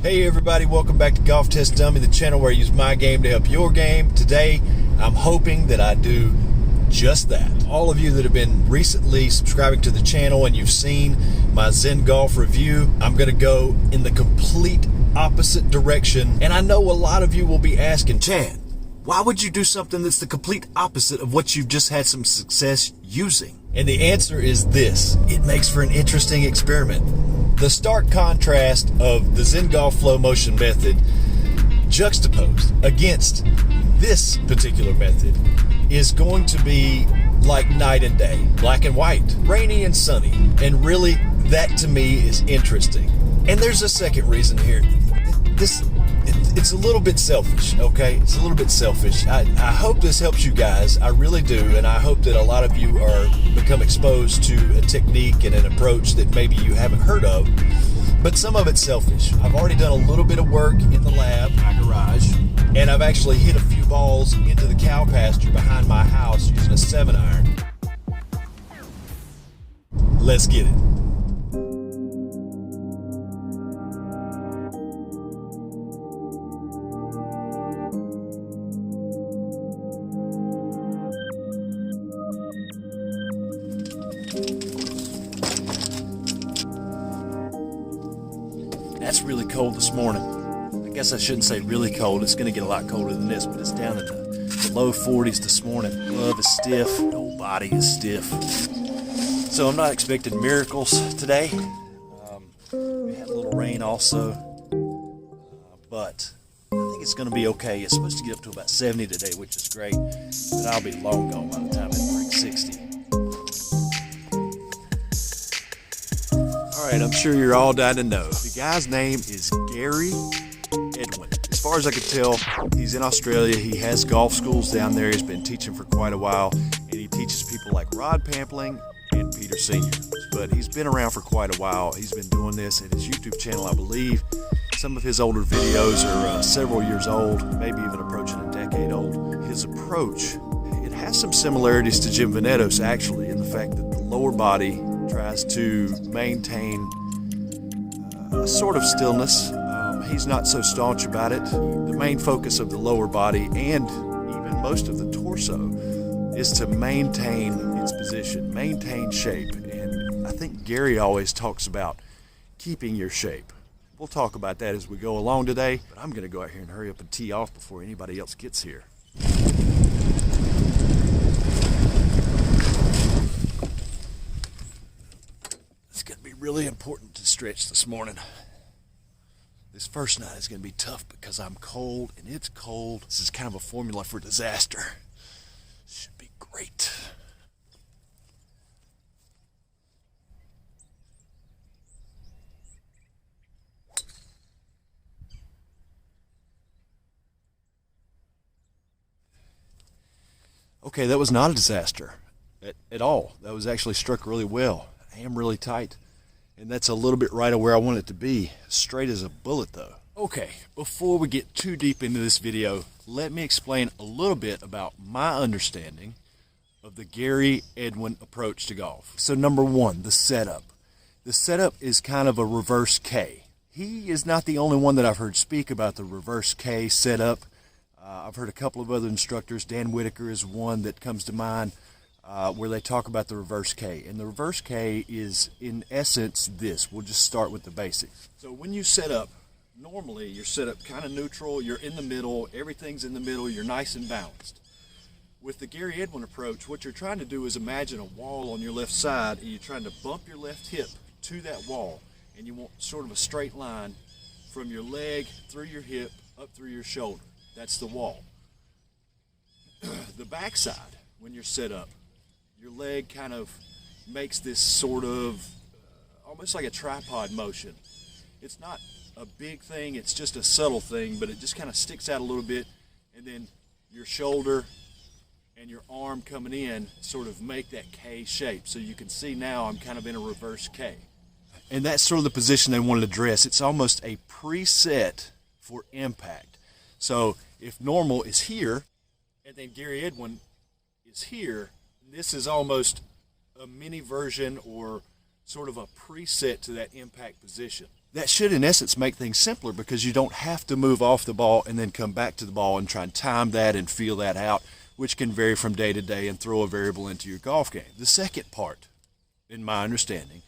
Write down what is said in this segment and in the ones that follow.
Hey everybody, welcome back to Golf Test Dummy, the channel where I use my game to help your game. Today, I'm hoping that I do just that. All of you that have been recently subscribing to the channel and you've seen my Zen Golf review, I'm going to go in the complete opposite direction. And I know a lot of you will be asking, Chad, why would you do something that's the complete opposite of what you've just had some success using? And the answer is this: it makes for an interesting experiment. The stark contrast of the Zen Golf flow motion method juxtaposed against this particular method is going to be like night and day, black and white, rainy and sunny. And really, that to me is interesting. And there's a second reason here. It's a little bit selfish, okay? It's a little bit selfish. I hope this helps you guys. I really do. And I hope that a lot of you become exposed to a technique and an approach that maybe you haven't heard of. But some of it's selfish. I've already done a little bit of work in the lab, my garage, and I've actually hit a few balls into the cow pasture behind my house using a 7-iron. Let's get it. That's really cold this morning. I guess I shouldn't say really cold. It's going to get a lot colder than this, but it's down in the low 40s this morning. Glove is stiff. The whole body is stiff. So I'm not expecting miracles today. We had a little rain also. But I think it's going to be okay. It's supposed to get up to about 70 today, which is great. But I'll be long gone by the time it breaks 60. Alright, I'm sure you're all dying to know. The guy's name is Gary Edwin. As far as I can tell, he's in Australia. He has golf schools down there. He's been teaching for quite a while, and he teaches people like Rod Pampling and Peter Sr. But he's been around for quite a while. He's been doing this at his YouTube channel, I believe. Some of his older videos are several years old, maybe even approaching a decade old. His approach, it has some similarities to Jim Venetto's actually, in the fact that the lower body tries to maintain a sort of stillness. He's not so staunch about it. The main focus of the lower body and even most of the torso is to maintain its position, maintain shape. And I think Gary always talks about keeping your shape. We'll talk about that as we go along today, but I'm going to go out here and hurry up and tee off before anybody else gets here. Really important to stretch this morning. This first night is going to be tough because I'm cold and it's cold. This is kind of a formula for disaster. Should be great. Okay, that was not a disaster at all. That was actually struck really well. I am really tight. And that's a little bit right of where I want it to be. Straight as a bullet though. Okay, before we get too deep into this video, let me explain a little bit about my understanding of the Gary Edwin approach to golf. So number one, the setup. The setup is kind of a reverse K. He is not the only one that I've heard speak about the reverse K setup. I've heard a couple of other instructors. Dan Whitaker is one that comes to mind. Where they talk about the reverse K. And the reverse K is, in essence, this. We'll just start with the basics. So when you set up, normally you're set up kind of neutral, you're in the middle, everything's in the middle, you're nice and balanced. With the Gary Edwin approach, what you're trying to do is imagine a wall on your left side, and you're trying to bump your left hip to that wall, and you want sort of a straight line from your leg through your hip up through your shoulder. That's the wall. The backside, when you're set up, your leg kind of makes this sort of almost like a tripod motion. It's not a big thing, it's just a subtle thing, but it just kind of sticks out a little bit, and then your shoulder and your arm coming in sort of make that K shape. So you can see now I'm kind of in a reverse K. And that's sort of the position they wanted to address. It's almost a preset for impact. So if normal is here, and then Gary Edwin is here, this is almost a mini version or sort of a preset to that impact position. that should in essence make things simpler, because you don't have to move off the ball and then come back to the ball and try and time that and feel that out, which can vary from day to day and throw a variable into your golf game. The second part, in my understanding,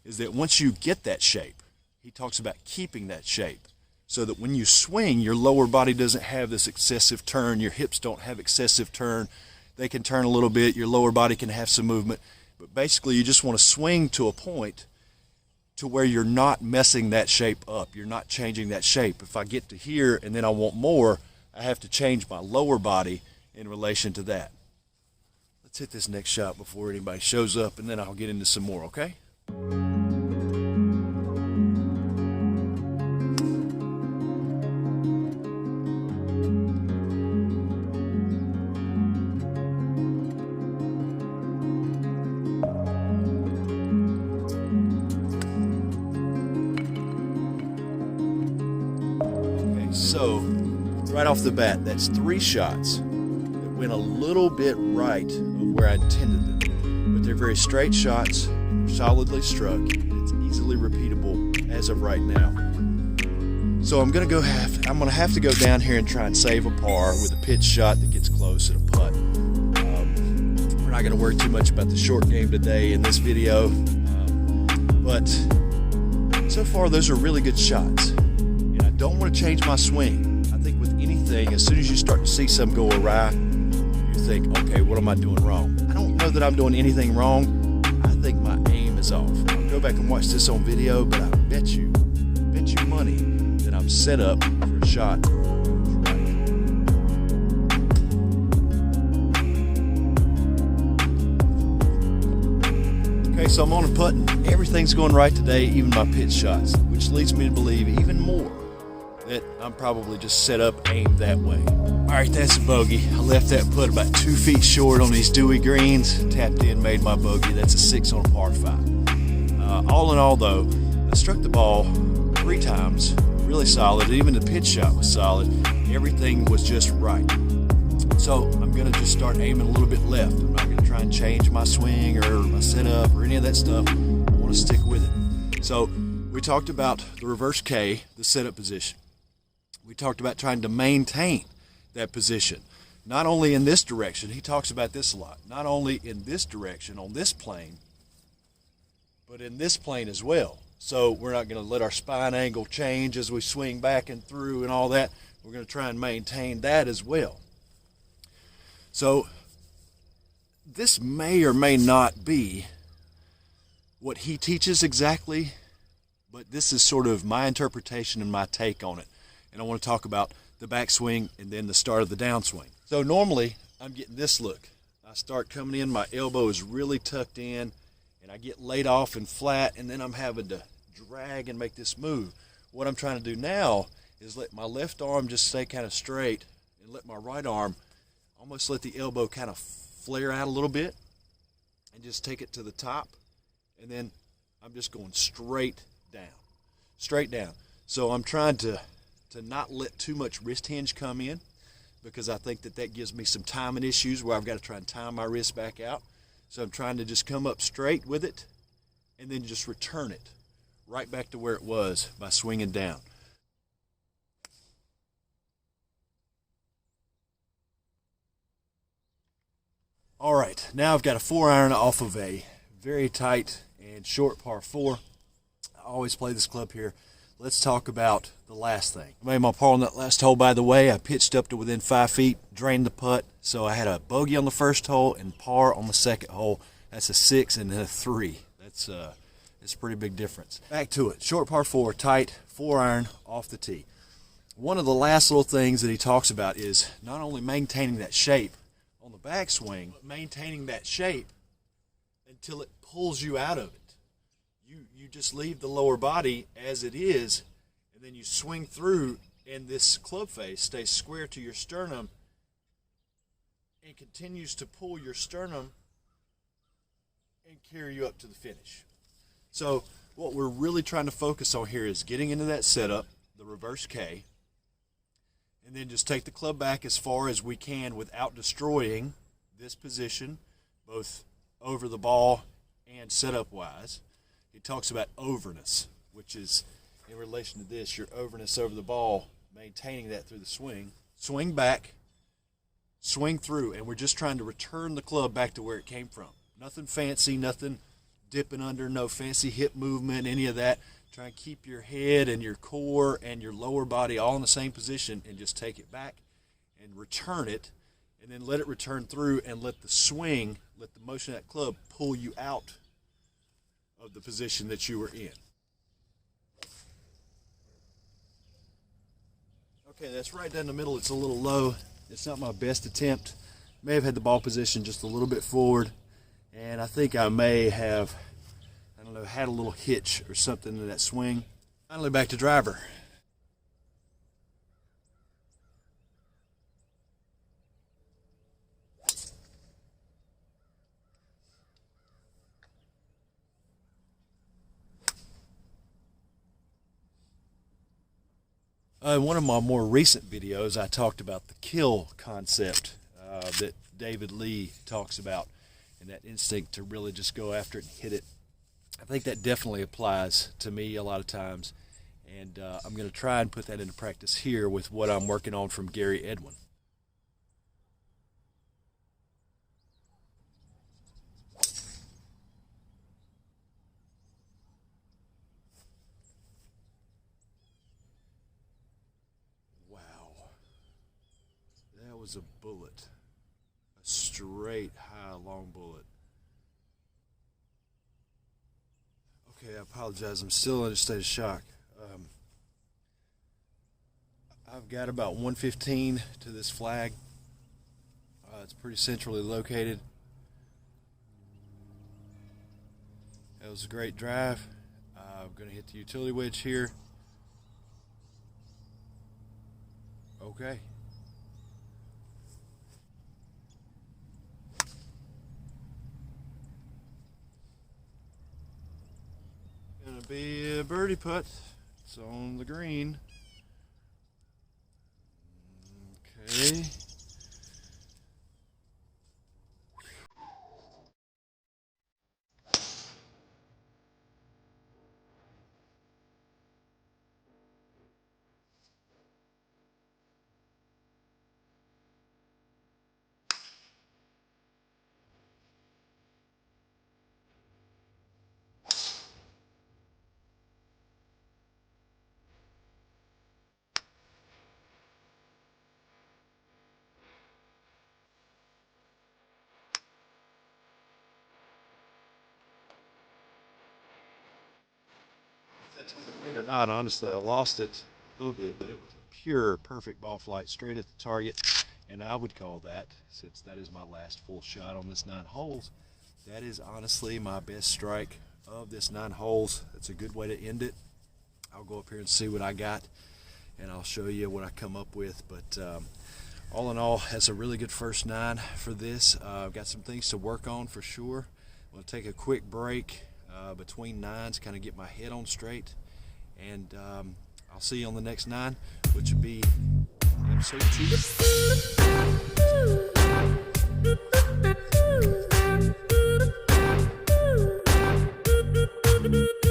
is that once you get that shape, he talks about keeping that shape so that when you swing, your lower body doesn't have this excessive turn, your hips don't have excessive turn. They can turn a little bit, your lower body can have some movement, but basically you just want to swing to a point to where you're not messing that shape up. You're not changing that shape. If I get to here and then I want more, I have to change my lower body in relation to that. Let's hit this next shot before anybody shows up, and then I'll get into some more, okay? So, right off the bat, that's 3 shots that went a little bit right of where I intended them. But they're very straight shots, they're solidly struck, and it's easily repeatable as of right now. So I'm gonna have to go down here and try and save a par with a pitch shot that gets close and a putt. We're not gonna worry too much about the short game today in this video, but so far those are really good shots. Don't want to change my swing. I think with anything, as soon as you start to see some go awry, you think, okay, what am I doing wrong? I don't know that I'm doing anything wrong. I think my aim is off. I'll go back and watch this on video, but I bet you money that I'm set up for a shot. Okay, so I'm on a putting. Everything's going right today, even my pitch shots, which leads me to believe even more that I'm probably just set up aimed that way. All right, that's a bogey. I left that putt about 2 feet short on these dewy greens. Tapped in, made my bogey. That's a 6 on a par 5. All in all, though, I struck the ball 3 times, really solid. Even the pitch shot was solid. Everything was just right. So I'm gonna just start aiming a little bit left. I'm not gonna try and change my swing or my setup or any of that stuff. I want to stick with it. So we talked about the reverse K, the setup position. We talked about trying to maintain that position, not only in this direction. He talks about this a lot. Not only in this direction on this plane, but in this plane as well. So we're not going to let our spine angle change as we swing back and through and all that. We're going to try and maintain that as well. So this may or may not be what he teaches exactly, but this is sort of my interpretation and my take on it. And I want to talk about the backswing and then the start of the downswing. So normally I'm getting this look. I start coming in, my elbow is really tucked in, and I get laid off and flat, and then I'm having to drag and make this move. What I'm trying to do now is let my left arm just stay kind of straight and let my right arm almost let the elbow kind of flare out a little bit and just take it to the top, and then I'm just going straight down. So I'm trying to not let too much wrist hinge come in, because I think that gives me some timing issues where I've got to try and time my wrist back out. So I'm trying to just come up straight with it and then just return it right back to where it was by swinging down. All right, now I've got a 4-iron off of a very tight and short par 4. I always play this club here. Let's talk about the last thing. I made my par on that last hole, by the way. I pitched up to within 5 feet, drained the putt. So I had a bogey on the first hole and par on the second hole. That's a 6 and then a 3. That's a pretty big difference. Back to it. Short par 4, tight, 4-iron off the tee. One of the last little things that he talks about is not only maintaining that shape on the backswing, but maintaining that shape until it pulls you out of it. You just leave the lower body as it is, and then you swing through, and this club face stays square to your sternum and continues to pull your sternum and carry you up to the finish. So what we're really trying to focus on here is getting into that setup, the reverse K, and then just take the club back as far as we can without destroying this position, both over the ball and setup wise. He talks about overness, which is in relation to this, your overness over the ball, maintaining that through the swing. Swing back, swing through, and we're just trying to return the club back to where it came from. Nothing fancy, nothing dipping under, no fancy hip movement, any of that. Try and keep your head and your core and your lower body all in the same position and just take it back and return it, and then let it return through and let the swing, let the motion of that club pull you out of the position that you were in. Okay, that's right down the middle. It's a little low. It's not my best attempt. May have had the ball position just a little bit forward, and I think I may have, I don't know, had a little hitch or something in that swing. Finally back to driver. In one of my more recent videos, I talked about the kill concept that David Lee talks about, and that instinct to really just go after it and hit it. I think that definitely applies to me a lot of times, and I'm going to try and put that into practice here with what I'm working on from Gary Edwin. That was a bullet, a straight, high, long bullet. Okay, I apologize. I'm still in a state of shock. I've got about 115 to this flag. It's pretty centrally located. That was a great drive. I'm going to hit the utility wedge here. Okay. Gonna be a birdie putt. It's on the green. Okay. Or not, honestly, I lost it a little bit, but it was a pure, perfect ball flight straight at the target, and I would call that, since that is my last full shot on this 9 holes, that is honestly my best strike of this 9 holes. It's a good way to end it. I'll go up here and see what I got, and I'll show you what I come up with, but all in all, that's a really good first 9 for this. I've got some things to work on for sure. I'm going to take a quick break between 9s, kind of get my head on straight, and I'll see you on the next 9, which will be episode 2.